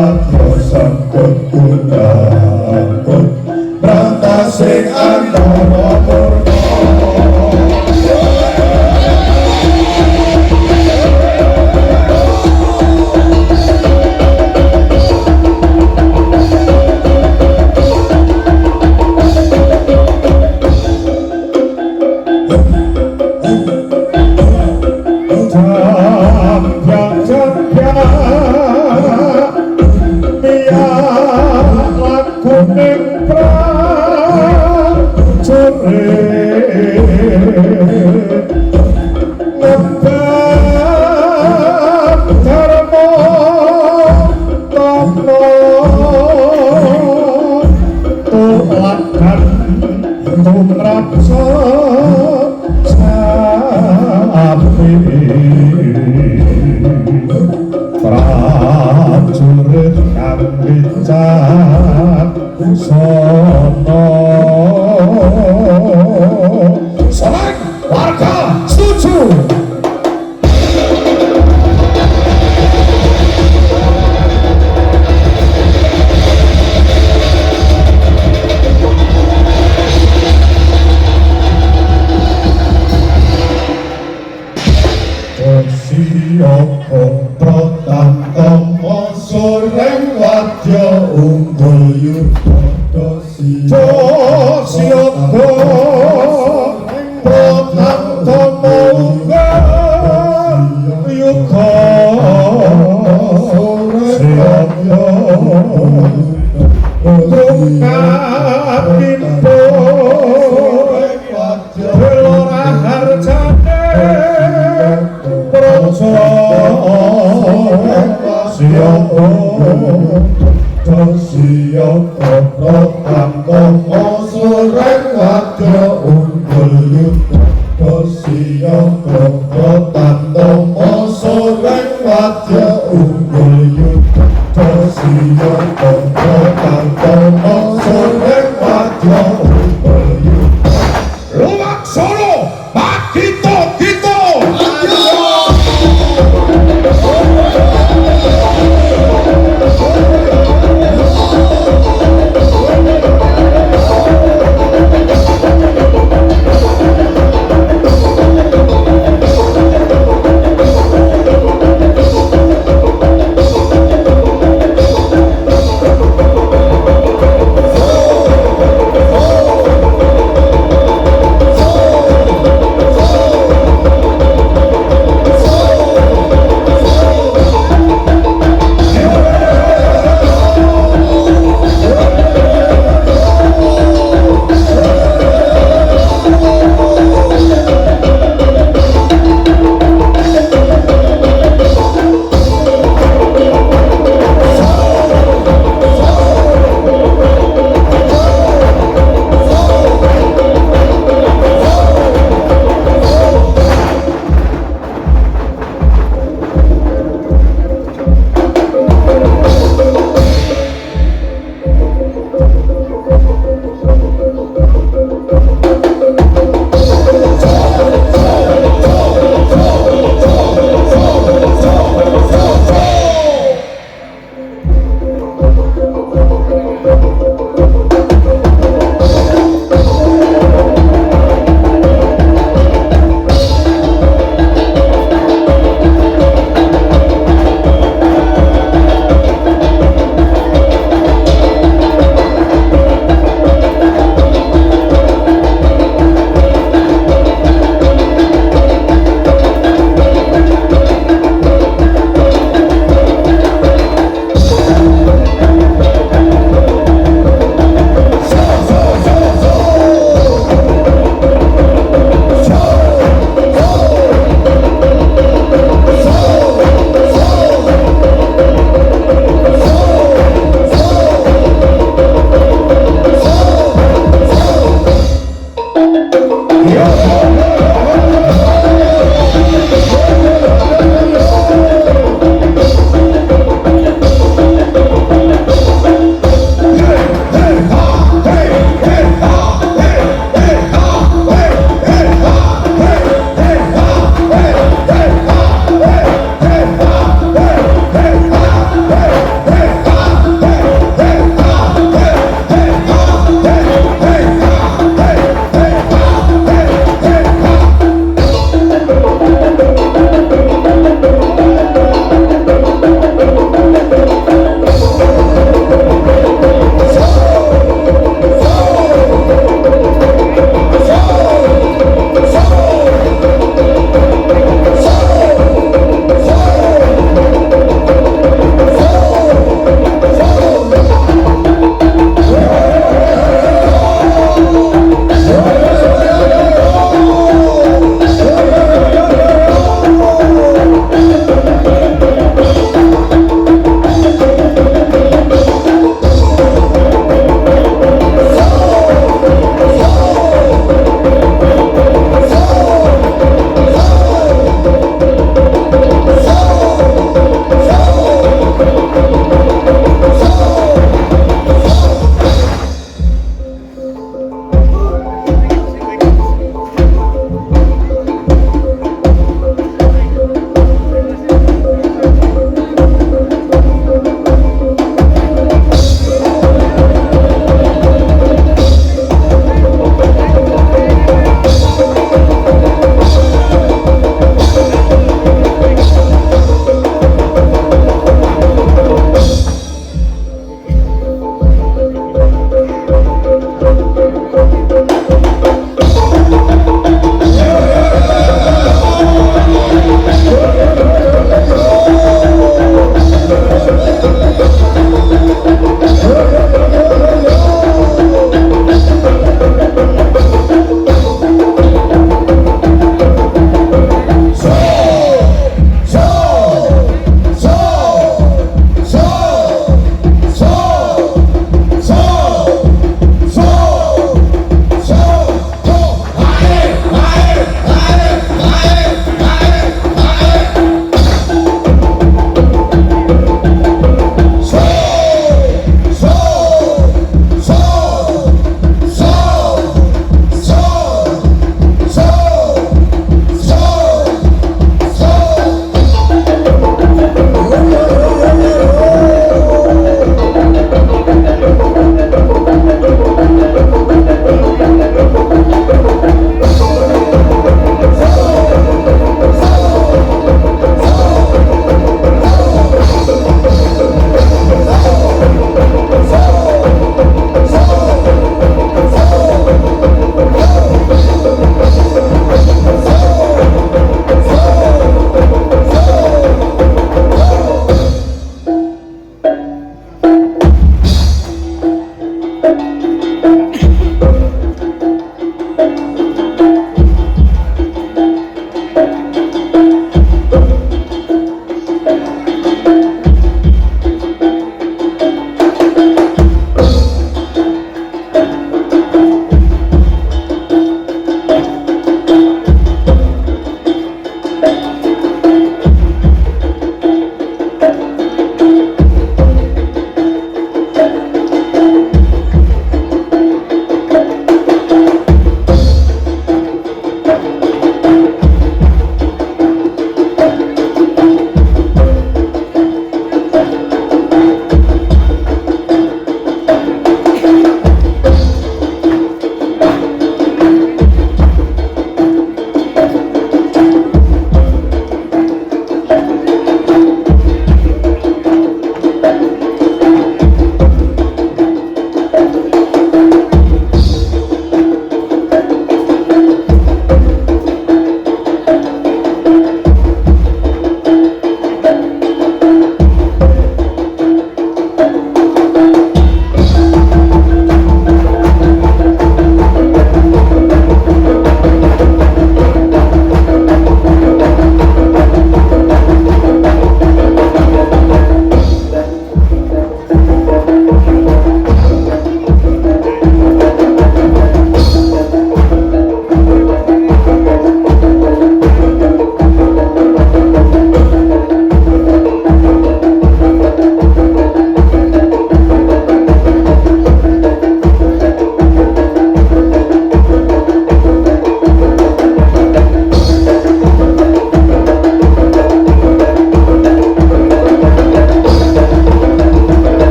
wadya sambut undang brantasing antara purna prajurit kang wicaksana Salam warga setuju Siapa pratantama soreng wadya unggul yudha siapa pratantama unggul yudha siapa Tukapimpo Belora harjane Siapa siapa pratantama soreng wadya unggul yudha siapa pratantama soreng wadya unggul yudha siapa pratantama soreng wadya unggul yudha Luwak Solo Makito Kito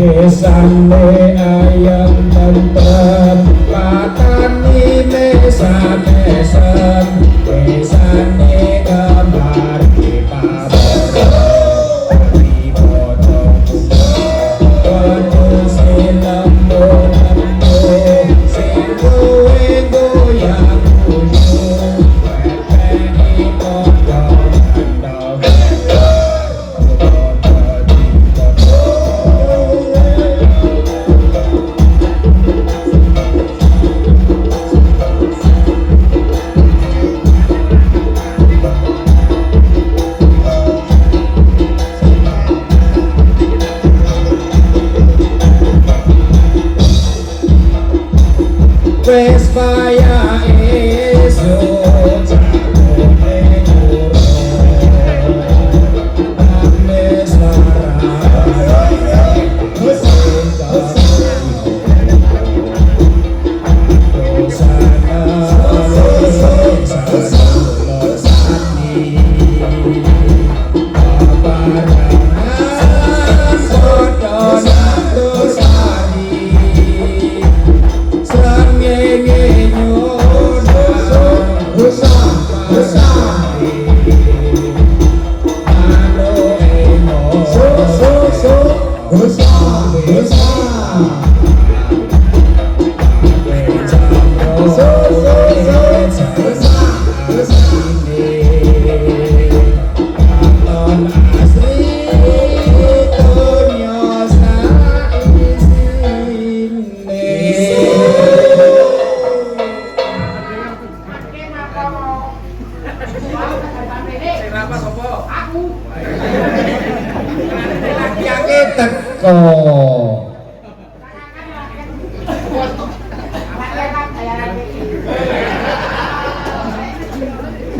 Desane ayam tentrem patani mesan-mesan desane kamar di pabor di bodong kodus lembut-lembut sing duwe goyang uyuh pepeni podong andong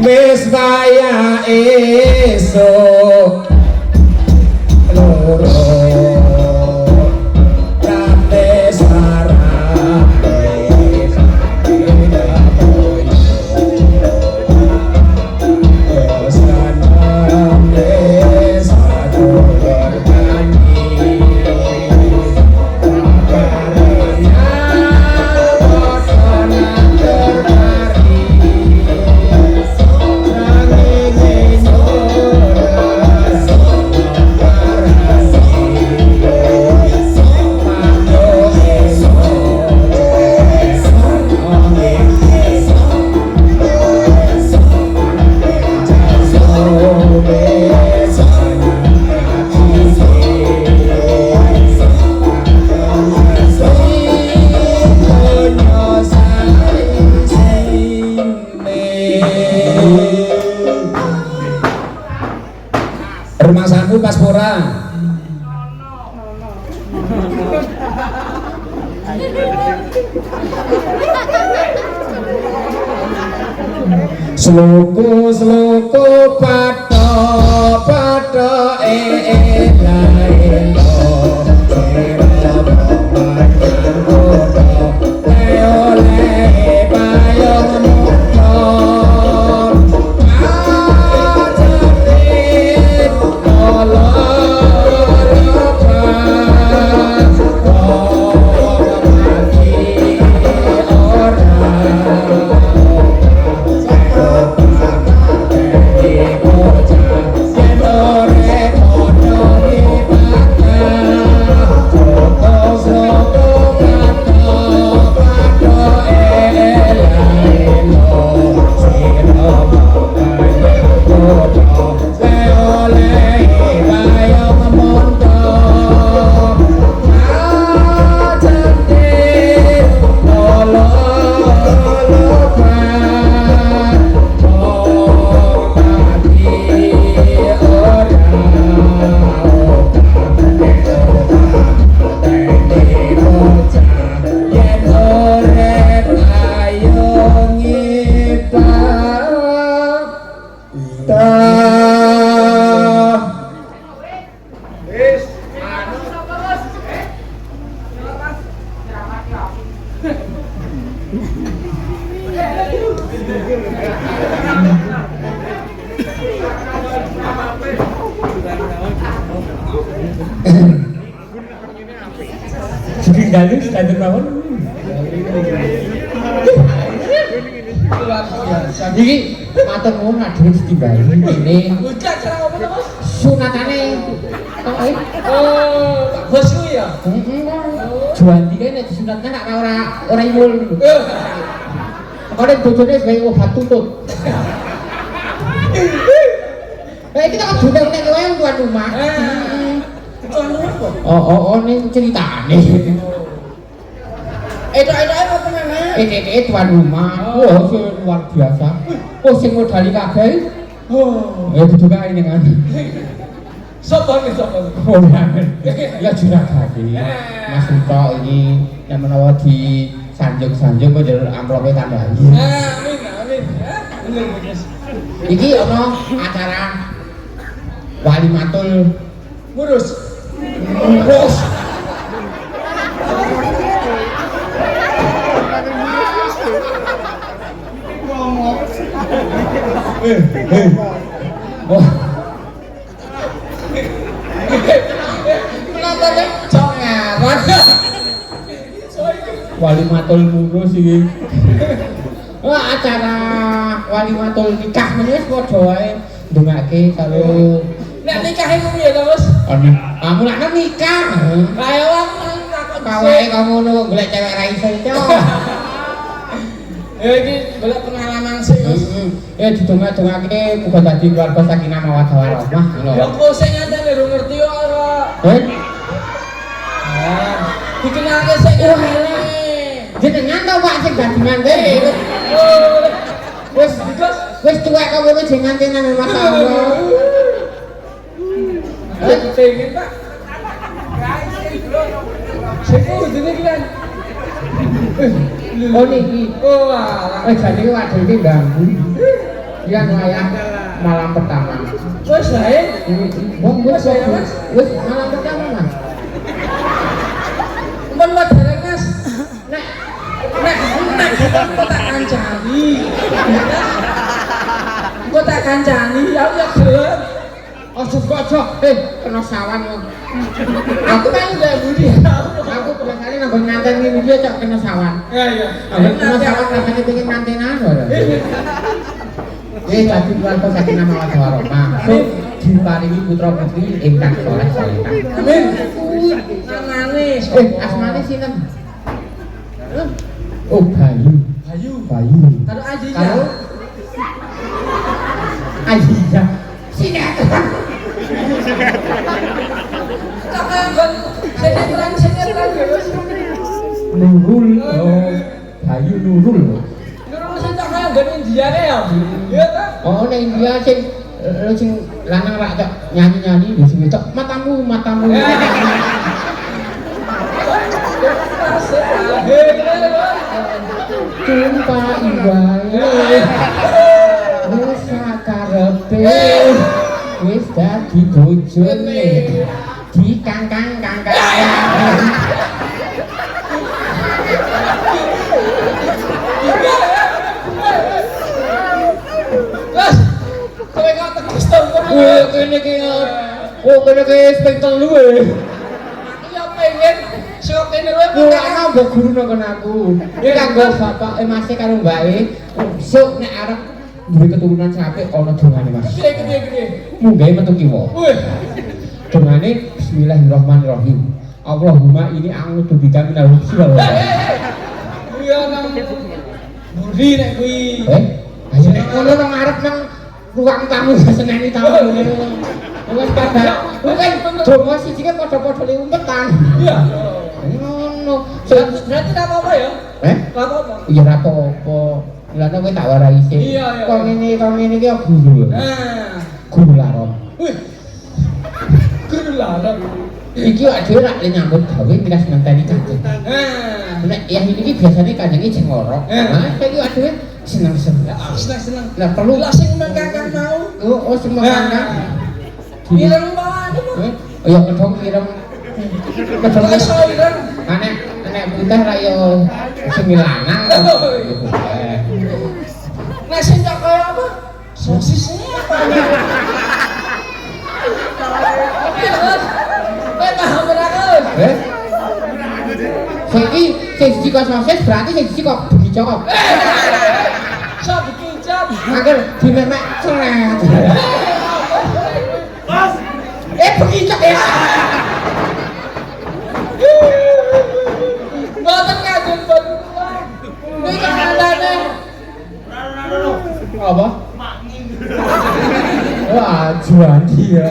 Wis waya esuk loro rate sarape rumah saku pas pura Sluku pato ela Dalu standar mawon. Iki matur nuwun adhe ditimbangi ngene. Udah cara apa to, Mas? Sunatane. Oh, bosku ya? Juandi kae nek disunatkan nek ora imul. Kok bojone gawe obat tutut. Iki tak duduk nek kowe tuan rumah. Tuan rumah kok? Oh, ning ceritane. Itu tenan. Itu tuan rumah. Wah, luar biasa. Oh, sing modali kabeh. Oh, kudu kae ning kan. Sopo? Oh, ya juragane. Mas Rito ini yang menawa di sanjung-sanjung kok njaluk amplope tambahan. Amin. Bener, Guys. Iki ana acara Walimatul Murus. Walimatul Murus iki. Wah, acara Walimatul nikah menis padha wae ndongake karo Nek nikahe ku piye to, Mas? Kamu nak nikah. Ayo aku takon. Kawae kamu ngono golek cewek ra iso itu. Ya iki golek pengalaman sih, Mas. Ditungake muga dadi keluarga sakinah mawaddah warahmah ngono. Ya kok sing ngandel lho ngerti kok ora. Dikenalke sik ngene. Jenengan to Pak sing dadi manten. Wis tuwek kok kowe sing ngantenan Mas Allah. Pengen Pak. Sepo dene iki kan. Oh niki. Oh alah. Jadi waduh iki ganggu. Iya wayah malam pertama. Wes ae. Wis ya Mas. Wis malam pertama Mas. Mun modern Mas. Nek kok tak kancani. Kok tak kancani, aku ya gelem. Ojo kena sawan. Aku kan udah budi. Aku biasanya nambah nganten ini dia cok kena sawan. Iya. Kena sawan rasanya pengen mantenan lho. Dadi keluarga sakinah mawaddah warahmah. So diparingi putra putri ingkang saleh salehah. Amin. Mangane. Asmane sinten? Oh, Bayu. Karo Aji ya. Karo Aziza. Sinetron. Sinetron terus. Nurul. Oh, Bayu Nurul. Nurul sing tak kaya nggon Indiane ya. Iya ta? Oh, nek India sing lanang rak cok nyanyi-nyanyi di sini cok matamu. Jumpa iwae wis sakarepe wis dadi bojone di kangkang Mas, kowe kok tegas to kok. kene iki spek telu e. Iya pengen sok kene wae. Ana mbok guru nang aku. Iki kanggo bapak Mas karo mbake. Sok nek arep duwe keturunan sing apik ana dongane Mas. Gede. Munggahe metu kiwa. Wih. Dongane bismillahirrahmanirrahim. Allahumma ini a'udzu bika minal khubuthi wal Iya nang buri nek kuwi. Ayo nek ngono nang arep nang ruang tamu seneni tamu. Wes padha. Kan donga siji ke padha-padha liumpetan. Iya. Ngono. Berarti enggak apa-apa ya? Enggak apa-apa. Iya ra apa-apa. Lah nek kowe tak warai sik. Iya. Kok ngene iki guru. Nah. Guru laron. Wih. Guru laron. Iki awake dhewe rak nyambut gawe miras ngenteni kanjeng. Nah. Nek yang ini biasanya kanjenge sing ngorok. Nah, saiki awake dhewe seneng-seneng. Seneng. Lah perlu Lah sing mengkakang mau. oh semua kanang. Ireng banget. Ya kedong ireng. Kok iso ireng? Nek putih ra yo sing lanang. Nek sing tak kaya apa? Sosisnya apa? Kowe paham ora kok? Saiki sing siji kok sosis berarti sing siji kok begicok. Sok dikicap. Angger dimemek cret. Begicok ya. Mboten ngajeng pun. Niki kandhane. Apa? Wah, juandi ya.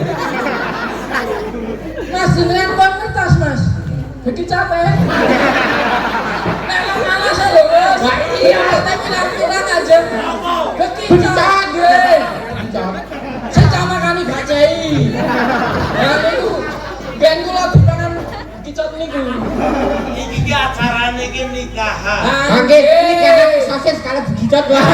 Mas jenengan pun ngertos, Mas. Bekicap ya. Nek malas lho, Mas. Wah, iya. Tapi pirang aja. Bekicap. Begicok. Secama kami bacai. Nah niku ben kula dipangan kicot niku. Iki acarane iki nikahan. Mangke ini karena sosis kalau begicok lah.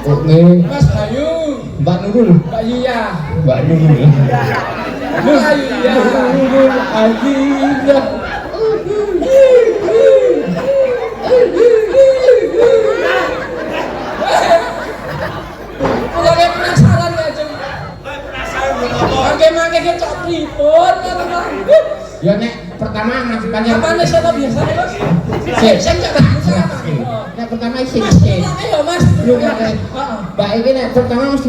Oke, Mas Bayu, Mbak Nurul, Mbak Yuya, Mbak Nurul, Mbak Yuya, Nurul Aziza. kula ge penasaran ya, Jeng. Kowe penasaran menapa? Mangke-mangke kicot pripun ngoten, Mas? Ya nek pertama masakannya Apane sapa biasane, Mas? Sing tak Nek pertama sing. Ayo Mas. Lu kan. Mbak iki nek pertama mesti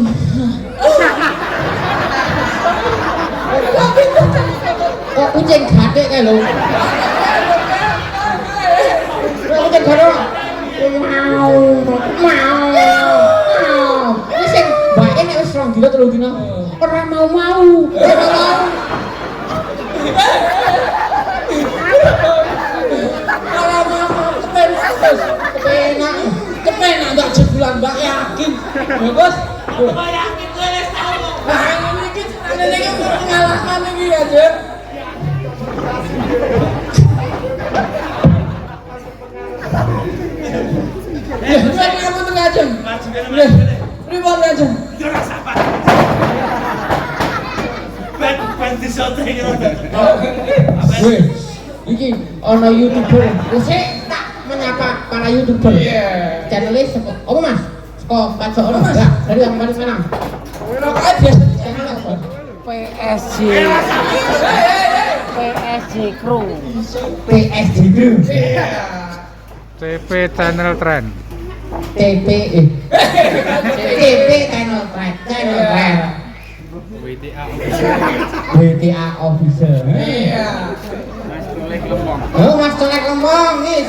kok kucing gadek kae lho. Kucing gadek. Mau. Ini sing mbak ini wis 2 dina 3 dina. Ora mau. Kalau mau kepenak tak jebulan Mbak yakin. Ya Bos. Apa yakin gue wis tau kok. Nah, ini kan pengalaman ini aja. Ya, saya ngapain tuh ngajeng? Ribon aja. Ora sabar. Ben disote iki lho. Weh, iki ana YouTuber. Wis tak menyapa para YouTuber. Iya. Channelnya apa Mas? Seko Paco ono Mas. enggak? Dari yang paling mana? Rokoknya biasa. Channel apa? PSG PSG Crew PSD Crew. TP Channel Trend. TP Channel Trend. WTA Official. Iya. Oh, Mas Colek Lembong nih.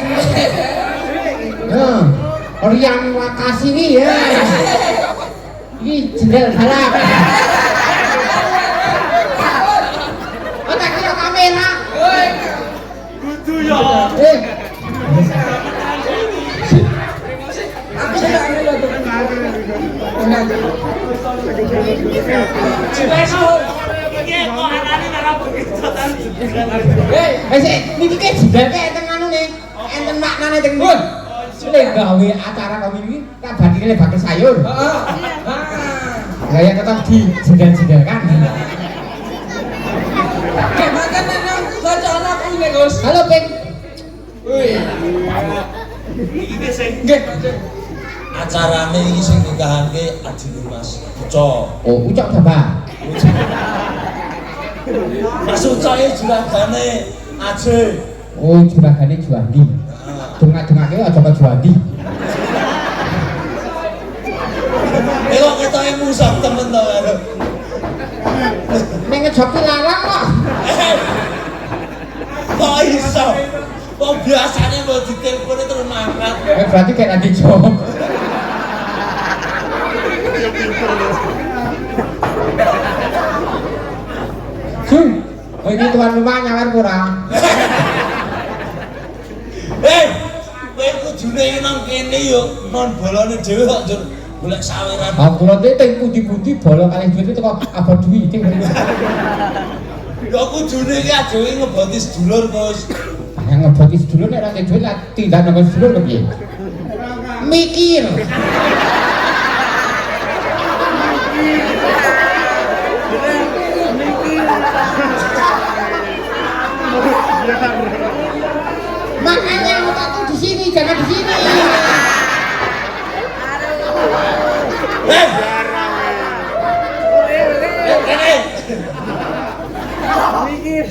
Oriang Wakasini ya. Ini jendel salap. Oh, tak kira kamera. Kudu ya. Aku sudah ambil loh tuh. Iki kok anane ora begitu ta. Niki ki jendel ki enten anune. Enten maknane teng ndi? Lek gawe acara kami iki tak bandingke bakal sayur. Gaya tetap di jendel-jendelkan. Kayak makan nang baca anak ini Gus. Halo, Peng. Wih. Iki sing Nggih. acarane iki sing nikahanke adine Mas Uco. Oh, ucok Baba. Mas Uco iki juragane Aje. Oh, juragane Juandi. Dongak-dongake aja kok Juandi. Kok ketoke musuh temen to karo. Nek ngejoki larang kok. Kok iso? Kok biasane mau ditelepone terus mangkat. Berarti kayak nanti job. Jun, ini tuan rumah nyawar kurang. Kowe kudune nang kene yo non bolone dhewe kok njur golek saweran. Aku nanti teng pundi-pundi bola kali duit itu kok apa duit itu. Ya kudune iki adewe ngeboti sedulur, Gus. Yang ngeboti sedulur nek nanti duit lah tindak nang sedulur kepiye? Mikir. Makanya otakku di sini, jangan di sini. Kene.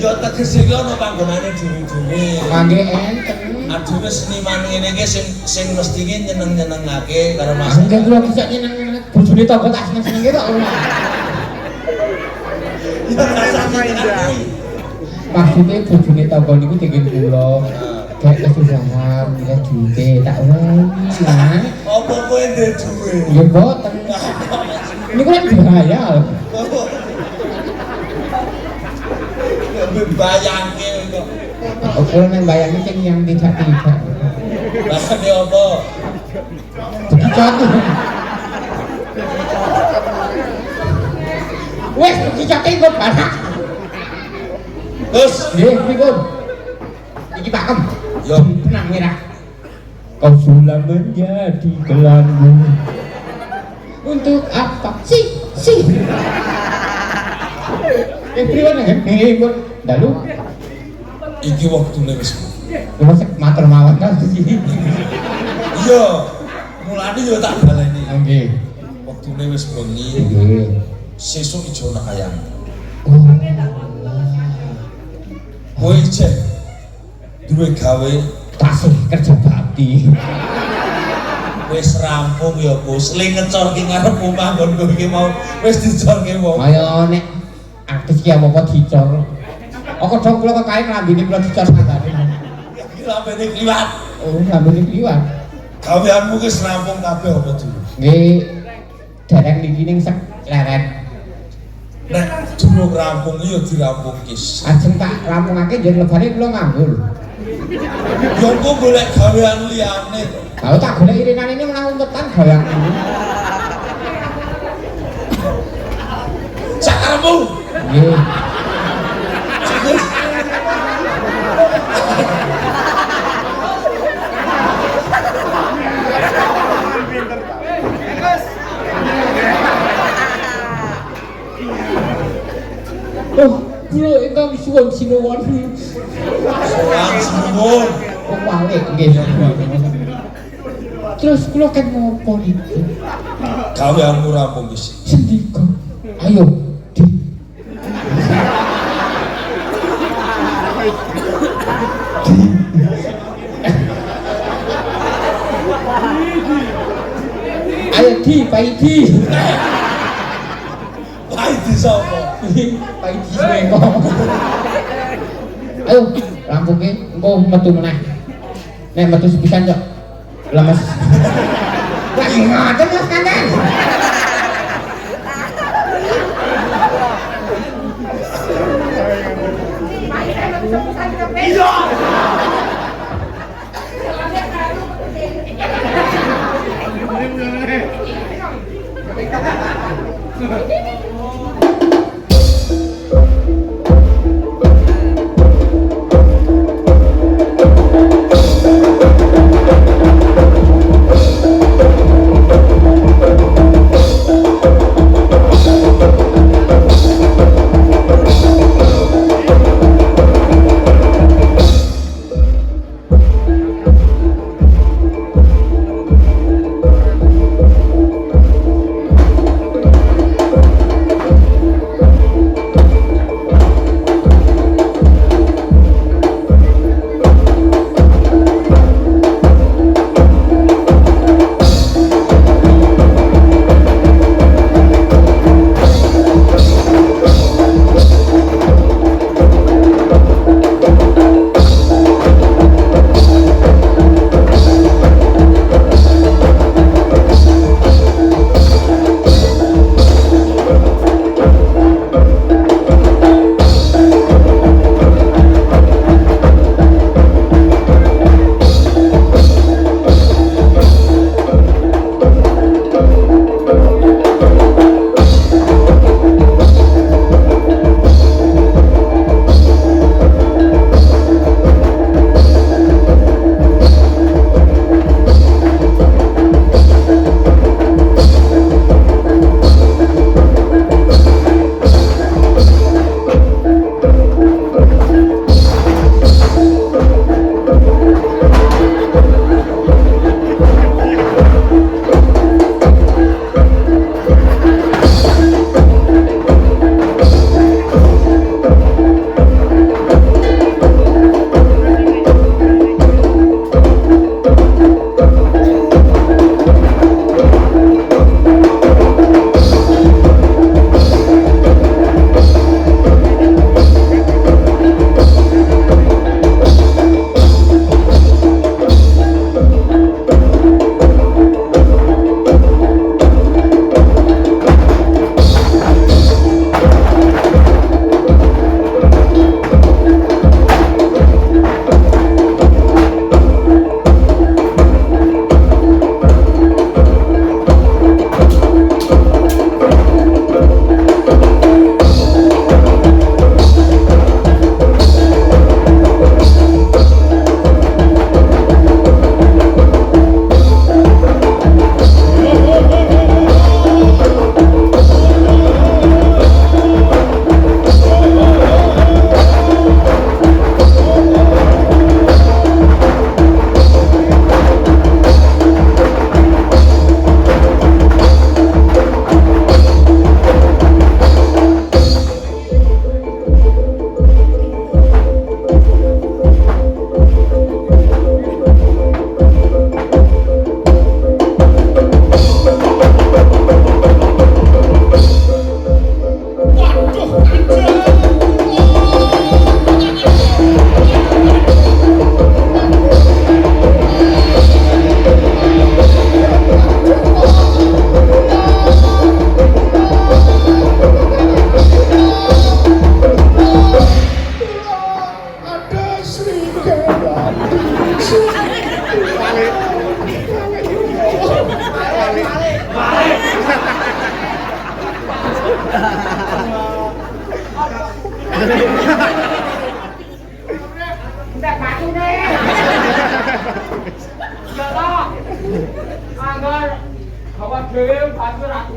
Yo tegese ki ono panggonane dhewe-dhewe. Kangge enten. Aduh seniman ngene iki sing mesti ki nyeneng-nyenengake karo Mas. Enggak kula bisa nyeneng bojone tangga tak seneng-seneng gitu. Ya rasane kuwi. Maksudnya bojone tangga niku tinggi kula. Kayak kesusahan, ya duite tak wani kan. Apa kowe ndek duwe? Ya boten. Ini kan bahaya. Ya bayangke kok. Oke, nang bayangin sing yang tidak. Rasane apa? Dicot. Wes dicotin kok banak. Gus, Nggih, pripun? Iki pakem. yo Benang merah. Kau sudah menjadi gelanggu. Untuk apa? Si. Pripun ya? Pripun? Dalu. iki waktune wis. Masa matur mawon kan iki. Iya, mulane yo tak baleni. Nggih. Waktune wis bengi, Nggih. sesuk ijo nak ayam. Oh. Kowe cek duwe gawe tasih kerja bakti. Wis rampung ya Gus, ling ngecor ki ngarep omah nggonku iki mau wis dicor ki mau. Kaya nek artis ki apa dicor. Kok dong kula kekae lambene kula dicor sakjane. Iki lambene kliwat. Oh, lambene kliwat. Gaweanmu wis rampung kabeh apa dulu? Nggih. Dereng niki ning sek leren. Nek durung rampung ya dirampung kis. Ajeng tak rampungake njen lebane kula nganggur. Ya engko golek gawean liyane. Kalau tak golek irinane ini malah umpetan gawean ini. Sakarepmu. Nggih. Oh, kula ingkang suwun sinuwun. Sowan sinuwun. Oh, balik nggih. Terus kula kan ngopo niki? Gaweanmu rampung wis. Sendika. Ayo, Di. Ayo Di, Pak Di. Pai di sapa? Pak Di Swengo. Ayo, rampungke engko metu meneh. Nek metu sepisan kok. Lemes. Lagi ngoten Mas Kandan. Anggar bawa dhewe bantu aku.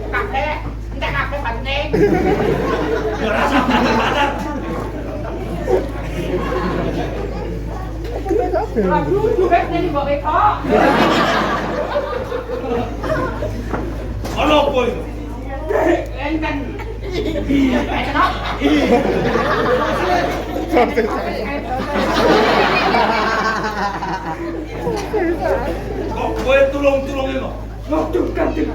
Kabeh, entek kabeh penting. Ora sampe badar. Aduh, duwe ning mbok eko. Ono apa iki? Enten. Kok kowe tulung-tulunge kok? Waduh kanjeng.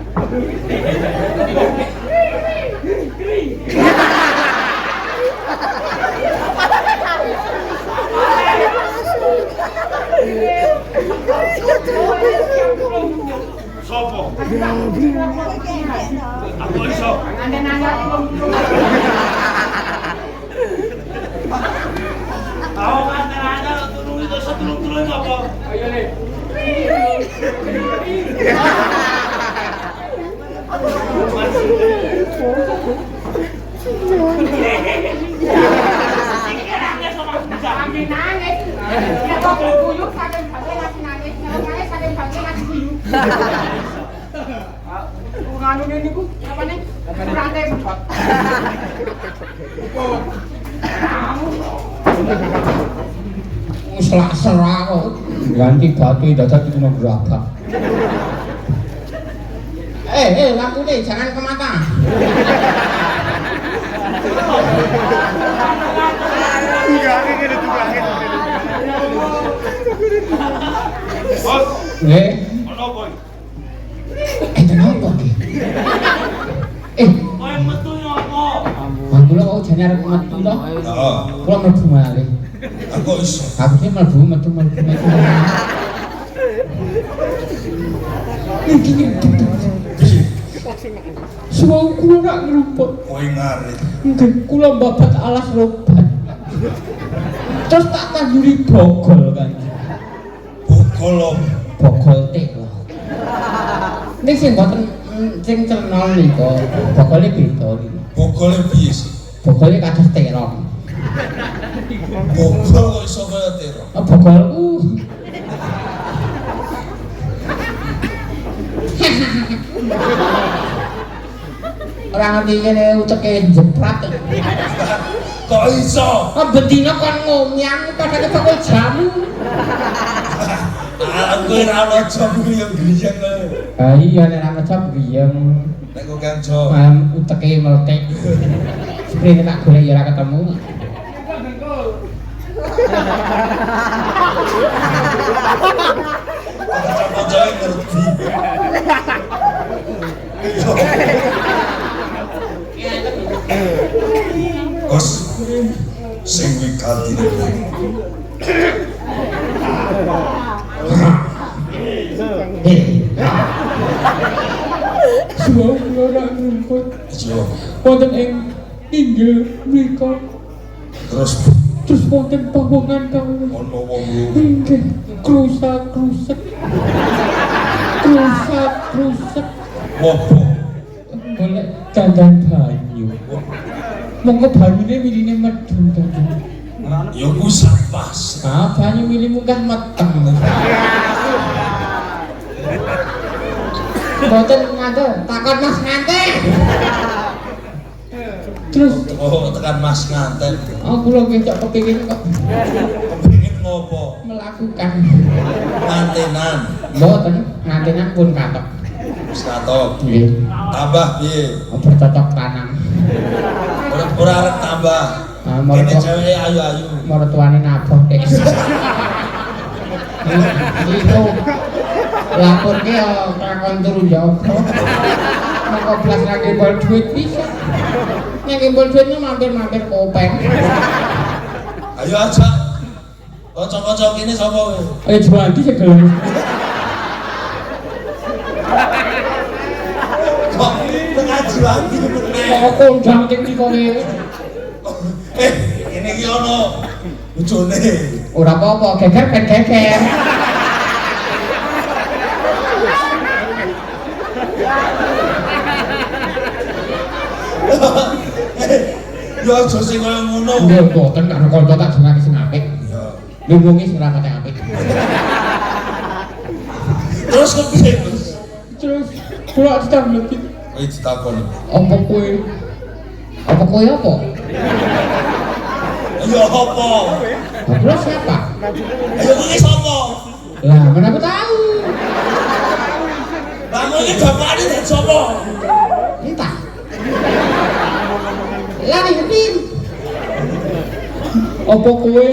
Sopo? Aku iso. Tahu kan terada tulung itu setulung-tulung apa? Ayo Le. Nangis. Ya kok guyub saking bae lagi nangis. Nangis saking bae lagi guyub. Nganu niku apa nih? Rantai medhot. Selak-selak kok. Ganti batu dadak cuma gerabak. Lampu nih, jangan ke mata. Bos, Nggih. ono apa iki? Kenapa iki? Kowe metu yo apa? Kula mau jane arep metu to. Heeh. Kula mlebu malih. Aku iso. Aku sih mlebu metu. Iki Suwung kula nak ngerumput. Kowe ngarit. Nggih, kula babat alas robat. Terus tak tanjuri bogol kan. Bogol Bogol tek lho. Nek sing mboten sing cenol niku, bogole beda niku. bogole piye sih? Bogole kados terong. Bogol kok iso kaya terong. Bogol ora ngerti kene uteke jeprat. Kok iso? Bendina kon ngomyang padahal bakul jamu. Aku ora ono jam yang griyeng lho. Ah iya nek ana jam griyeng. Nek kok kan jam. Uteke meletek. Sprene tak golek ya ora ketemu. Kanca-kanca ngerti. Bos, sing wigati Suwung kula ora ngumpul. Iya. Wonten ing inggil mriku. Terus Wonten pawongan kawula. ono wong loro. Inggih, krusak-krusek. Krusak-krusek. Wopo? Golek dandan banyu. Monggo banyune wiline medun to. Ya ku pas. Banyu milih munggah meteng. Boten ngandel, takon Mas nganten. Terus Oh, tekan Mas nganten. aku lho kecok kepengin kok Kepengin ngopo? melakukan. Ngantenan. Mboten, ngantenan pun katok. Wis katok. Nggih. Tambah piye? Bercocok tanam. Ora arep tambah. Ini cewek ayu-ayu. Mertuane nabok dek. Itu lapor ke kakon turu Joko. Moko blas lagi bol duit bisa. Nek bol duitnya mampir-mampir kopeng. Ayo aja. Kanca-kanca kene sapa kowe? Ayo jual di segel. Kok tengah juanti meneh. Kok kondang cek di kowe. Ini iki ono bojone. Ora apa-apa, geger ben geger. Ya aja sing kaya ngono. Nggih, boten karo kanca tak jenenge sing apik. Ya. Lubungi sing ra apik. Terus kepiye, Mas? Terus kula ditambleki. Ayo ditakoni. Apa kowe? Apa kowe apa? Ayo apa? Terus siapa? Ayo kowe sapa? Lah, mana aku tahu. Lah kowe iki bapakne dan sapa? Entah. Lari ngepin. Apa kowe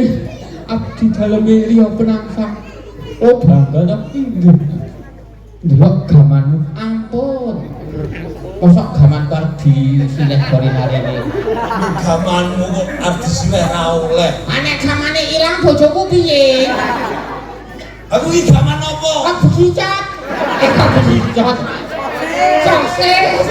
abdi daleme Rio Penangsang? Oh bangga tapi ndelok gamanmu ampun. Mosok gaman karo di sinetron hari ini. Gamanmu kok arti sileh ra oleh. Anek gamane ilang bojoku piye? Aku iki gaman apa? Aku begicat. Aku begicat. Sukses.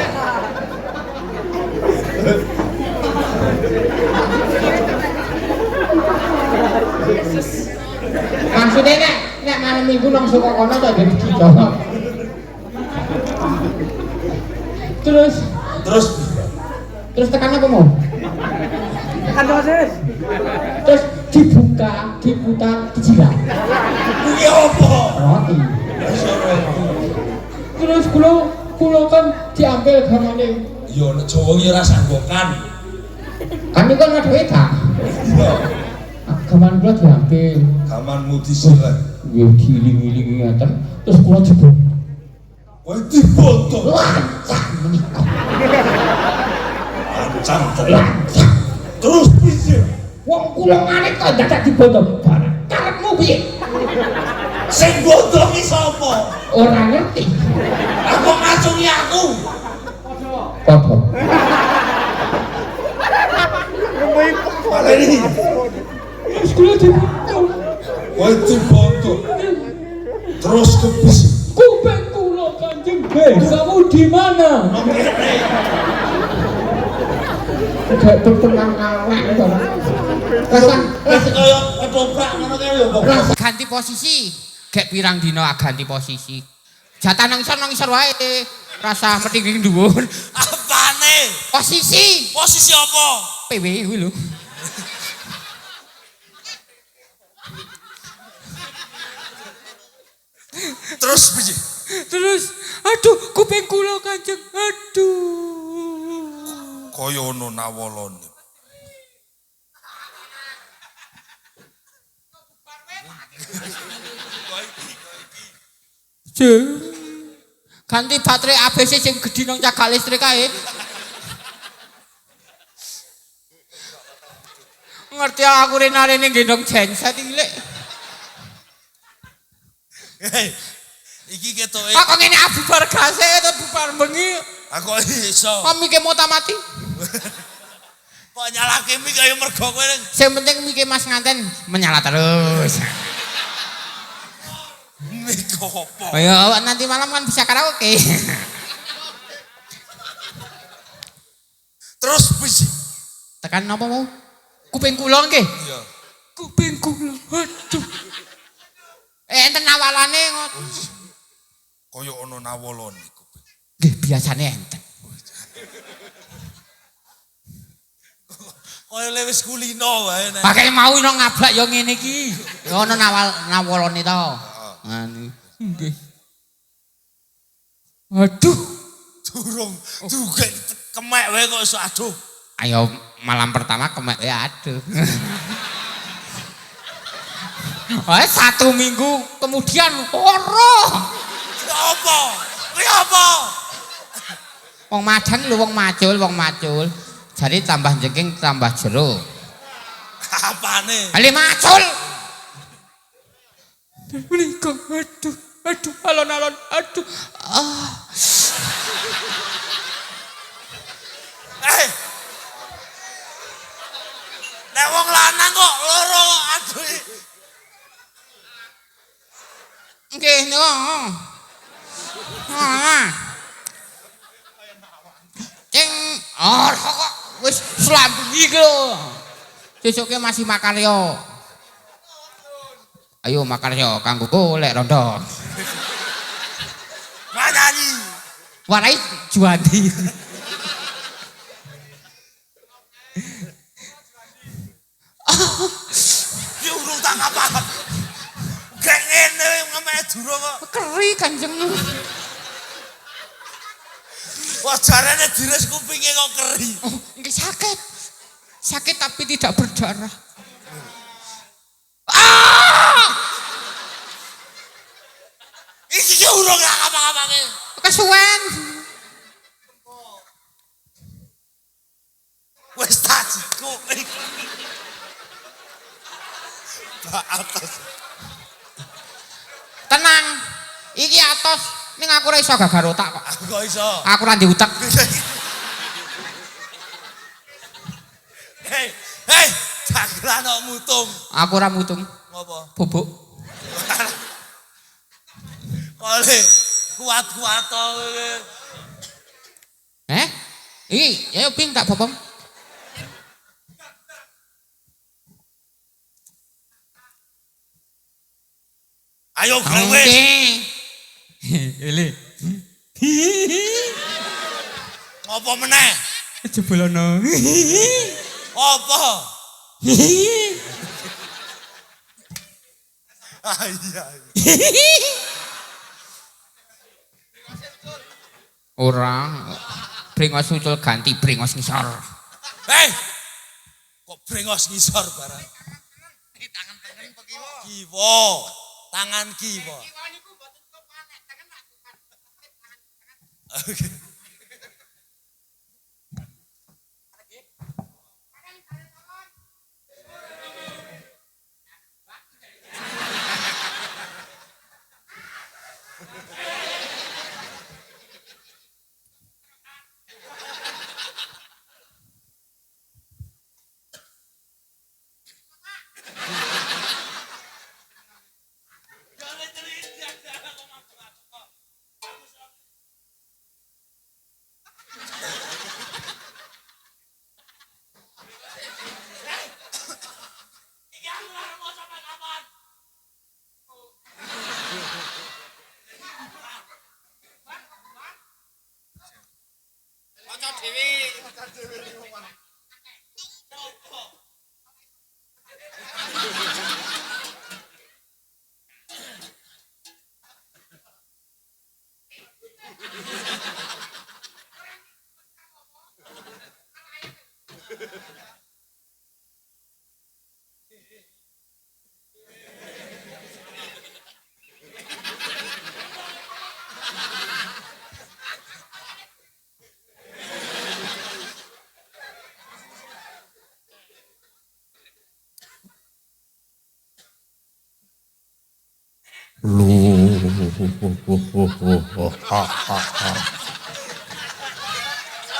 Maksudnya nek malam minggu nang saka kono tak jadi dijawab. Terus tekan apa mau? Tekan dosis. Terus dibuka, diputar, dijilat. Kuwi apa? Roti. Terus kula kan diambil gamane. Yo nek Jawa iki ora sanggokan. Kan iku kan ada wedak. Iya. Gaman kula diambil. Gamanmu disileh. Ya diiling-ilingi ngaten. Terus kula jebol. Kowe dibotong. Lancang menika. Ancam tenan. Lancang. Terus piye? Wong kula ngene kok dadak dibotong. Karepmu piye? Sing botongi sapa? Ora ngerti. Aku ngacungi aku. Padha. Paleni. Terus kula dibotong. Kowe dibotong. Terus kebis. Kuping kula Kanjeng kamu di mana? Gak bertenang awak to. Wis kaya ketoprak ngono kae lho kok. Ganti posisi. Gek pirang dina ganti posisi. Jatah nang isor wae. Rasa mething dhuwur. Apane? Posisi. Posisi apa? PW kuwi lho. Terus piye? Terus aduh kuping kula Kanjeng. Aduh. Kaya ono nawolane. Ganti baterai ABC sing gedhi nang cagak listrik kae. Ngerti aku rene-rene gendong genset iki lek. Hei, iki ketoke. Kok ngene bubar gase to bubar bengi. Aku iso. Kok mike mota mati? Kok nyalake mik kaya mergo kowe. Sing penting mike Mas nganten menyala terus. Mik opo? Ayo nanti malam kan bisa karaoke. Terus piye? Tekan napa mau? Kuping kula nggih. Iya. Kuping kula. Aduh. Enten awalane ngoten. Kaya ono nawolane kuping. Nggih biasane enten. Kaya lewis kulino wae nek. Pakai mau ino ngablak ya ngene iki. Ya ono nawolane to. Ngene. Nggih. Aduh, Durung juga kemek wae kok iso aduh. ayo malam pertama kemek ya aduh. Oh, 1 minggu kemudian ora. Apa? Kuwi apa? Wong madang lho wong macul. Jadi tambah jengking tambah jero. Apane? Ali macul. Menika aduh alon-alon aduh. Nek wong lanang kok loro aduh. Nggih niku. Cing kok wis slambi iki lho. Sesuke masih makarya. Ayo makarya kanggo golek rondo. Manani. Warai Juwandi. Ki urung tak apa. durung kok. Keri Kanjeng. Wah jarane dires kupinge kok keri. Oh, nggih sakit. Sakit tapi tidak berdarah. Iki ki urung gak apa-apane. Kesuwen. Wis tak kuping. Pak atas. Tenang. Iki atos ning aku ora iso gagar otak kok. Aku kok iso. Aku ora ndek utek. Hei, hei, dagelan kok mutung. Aku ora mutung. Ngopo? Bubuk. Kole kuat-kuat to. Iki, ayo ping tak bopong. Ayo grewes. Ele. Ngopo meneh? Jebolono. Apa? Ah iya. Ora. Brengos ucul ganti brengos ngisor. Hei. Kok brengos ngisor barang? Tangan tengen apa kiwa? Kiwa. Tangan kiwa. Kiwa niku mboten cukup panek, tangan tak cukup. Oke.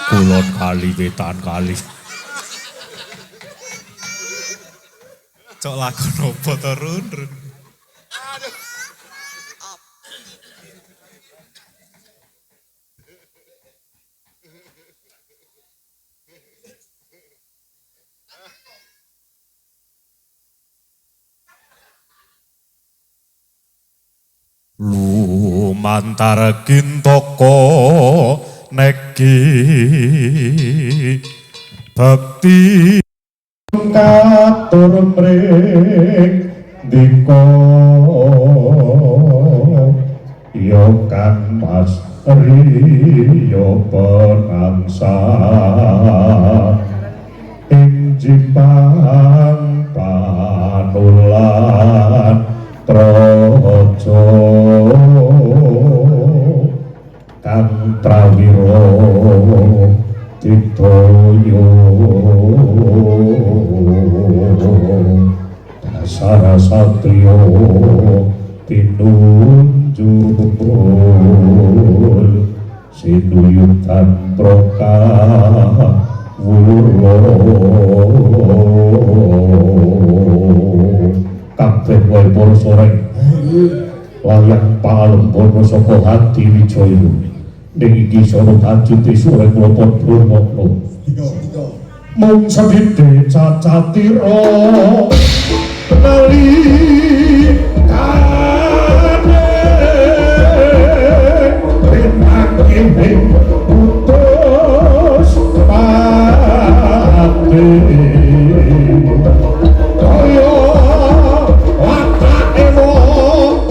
Kulon kali wetan kali. Cok lakon opo to Run? Lumantar kintoko neki bakti katur mring diko yo kan mas riyo penangsa ing jimbang panulan trojo kang prawiro ditoyo dasar satrio pinunjul sinuyutan proka wulo kabeh wae para sore layang palembana saka hati wijaya ning iki sono tajute sore kula padha ngokno mung sedhithik cacatira nali kane renang putus pati kaya watake wong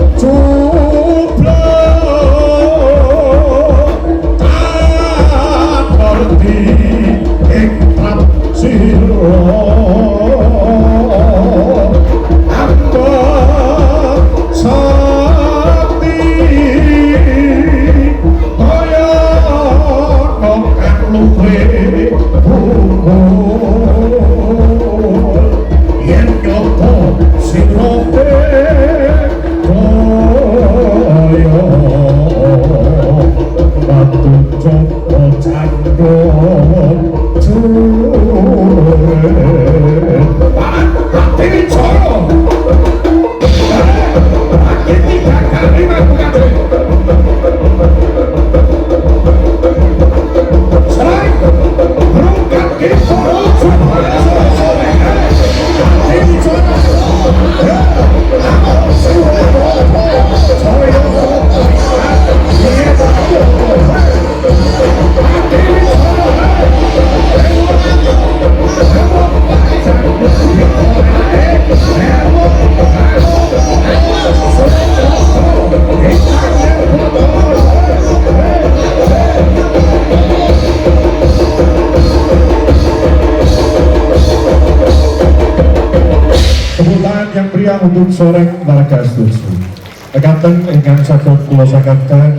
untuk soreng warga setuju. Ekaten ingkang saged kula sakaken